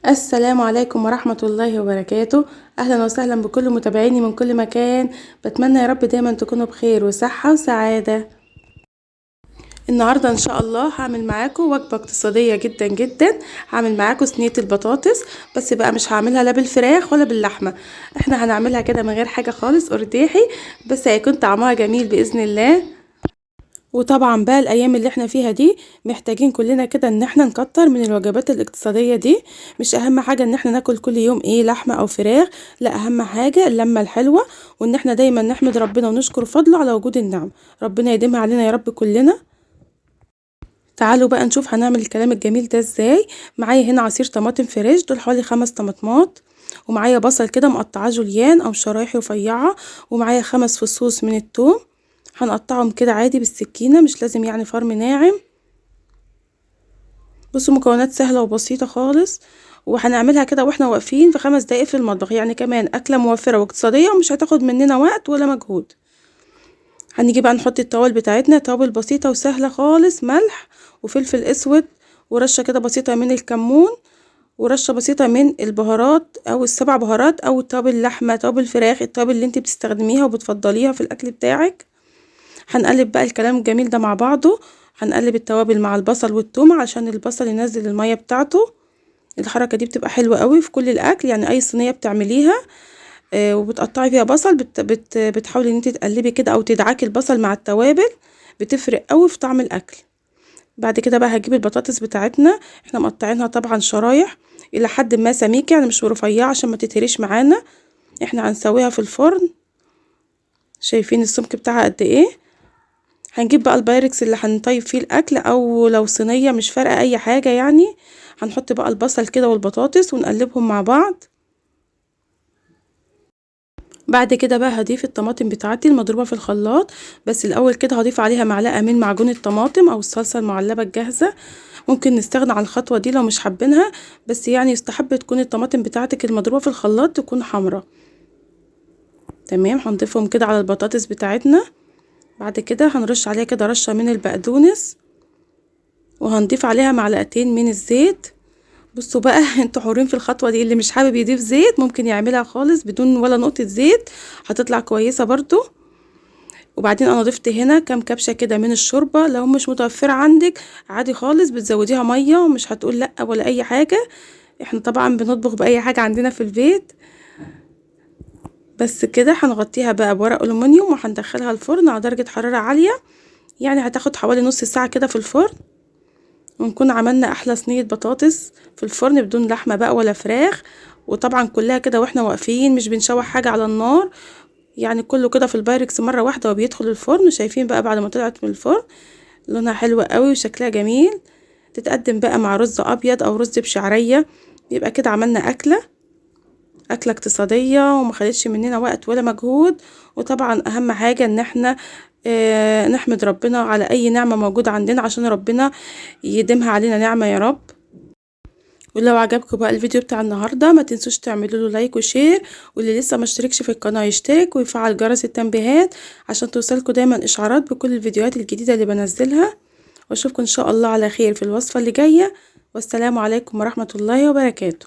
السلام عليكم ورحمة الله وبركاته. أهلا وسهلا بكل متابعيني من كل مكان. بتمنى يا رب دايما تكونوا بخير وصحة وسعادة. النهاردة إن شاء الله هعمل معاكم وجبة اقتصادية جدا جدا. هعمل معاكم صينية البطاطس، بس بقى مش هعملها لا بالفراخ ولا باللحمة. احنا هنعملها كده من غير حاجة خالص، أرداحي، بس هيكون طعمها جميل بإذن الله. وطبعا بقى الايام اللي احنا فيها دي محتاجين كلنا كده ان احنا نكتر من الوجبات الاقتصادية دي. مش اهم حاجة ان احنا ناكل كل يوم لحمة او فراخ، لا، اهم حاجة اللمة الحلوة، وان احنا دايما نحمد ربنا ونشكر فضله على وجود النعم. ربنا يديمها علينا يا رب كلنا. تعالوا بقى نشوف هنعمل الكلام الجميل ده ازاي. معايا هنا عصير طماطم فريش، دول حوالي 5 طماطمات، ومعايا بصل كده مقطعاه جوليان او شرايح رفيعة، ومعايا 5 فصوص من الثوم. هنقطعهم كده عادي بالسكينة، مش لازم يعني فرم ناعم. بصوا، مكونات سهلة وبسيطة خالص، وهنعملها كده واحنا واقفين في 5 دقايق في المطبخ. يعني كمان أكلة موفرة واقتصادية ومش هتاخد مننا وقت ولا مجهود. هنيجي بقى نحط التوابل بتاعتنا، توابل بسيطة وسهلة خالص: ملح وفلفل اسود، ورشة كده بسيطة من الكمون، ورشة بسيطة من البهارات او ال7 بهارات، او توابل اللحمة، توابل الفراخ، التوابل اللي انت بتستخدميها وبتفضليها في الاكل بتاعك. هنقلب بقى الكلام الجميل ده مع بعضه. هنقلب التوابل مع البصل والثوم عشان البصل ينزل المية بتاعته. الحركة دي بتبقى حلوة قوي في كل الاكل، يعني اي صينية بتعمليها وبتقطعي فيها بصل بتحاولي ان انت تقلبي كده او تدعكي البصل مع التوابل، بتفرق قوي في طعم الاكل. بعد كده بقى هجيب البطاطس بتاعتنا، احنا مقطعينها طبعا شرايح الى حد ما سميكه، يعني مش رفيعه عشان ما تتهريش معانا. احنا هنسويها في الفرن. شايفين السمك بتاعها قد ايه؟ هنجيب بقى البايركس اللي هنطيب فيه الاكل، او لو صينيه مش فارقه اي حاجه يعني. هنحط بقى البصل كده والبطاطس ونقلبهم مع بعض. بعد كده بقى هضيف الطماطم بتاعتي المضروبه في الخلاط، بس الاول كده هضيف عليها معلقه من معجون الطماطم او الصلصه المعلبه الجاهزه. ممكن نستغنى عن الخطوه دي لو مش حابينها، بس يعني يستحب تكون الطماطم بتاعتك المضروبه في الخلاط تكون حمراء. تمام، هنضيفهم كده على البطاطس بتاعتنا. بعد كده هنرش عليها كده رشه من البقدونس، وهنضيف عليها معلقتين من الزيت. بصوا بقى انتوا حورين في الخطوه دي، اللي مش حابب يضيف زيت ممكن يعملها خالص بدون ولا نقطه زيت، هتطلع كويسه برضو. وبعدين انا ضفت هنا كام كبشه كده من الشوربه، لو مش متوفره عندك عادي خالص بتزوديها ميه ومش هتقول لا ولا اي حاجه. احنا طبعا بنطبخ باي حاجه عندنا في البيت. بس كده هنغطيها بقى بورق الومنيوم وهندخلها الفرن على درجه حراره عاليه، يعني هتاخد حوالي نص ساعه كده في الفرن، ونكون عملنا احلى صينيه بطاطس في الفرن بدون لحمه بقى ولا فراخ. وطبعا كلها كده واحنا واقفين، مش بنشوح حاجه على النار، يعني كله كده في البايركس مره واحده وبيدخل الفرن. شايفين بقى بعد ما طلعت من الفرن لونها حلو قوي وشكلها جميل. تتقدم بقى مع رز ابيض او رز بشعريه، يبقى كده عملنا اكله اقتصاديه وما خدتش مننا وقت ولا مجهود. وطبعا اهم حاجه ان احنا نحمد ربنا على اي نعمه موجوده عندنا، عشان ربنا يديمها علينا نعمه يا رب. ولو عجبكم بقى الفيديو بتاع النهارده ما تنسوش تعملوا له لايك وشير، واللي لسه ما اشتركش في القناه يشترك ويفعل جرس التنبيهات عشان توصلكوا دايما اشعارات بكل الفيديوهات الجديده اللي بنزلها. واشوفكم ان شاء الله على خير في الوصفه اللي جايه. والسلام عليكم ورحمه الله وبركاته.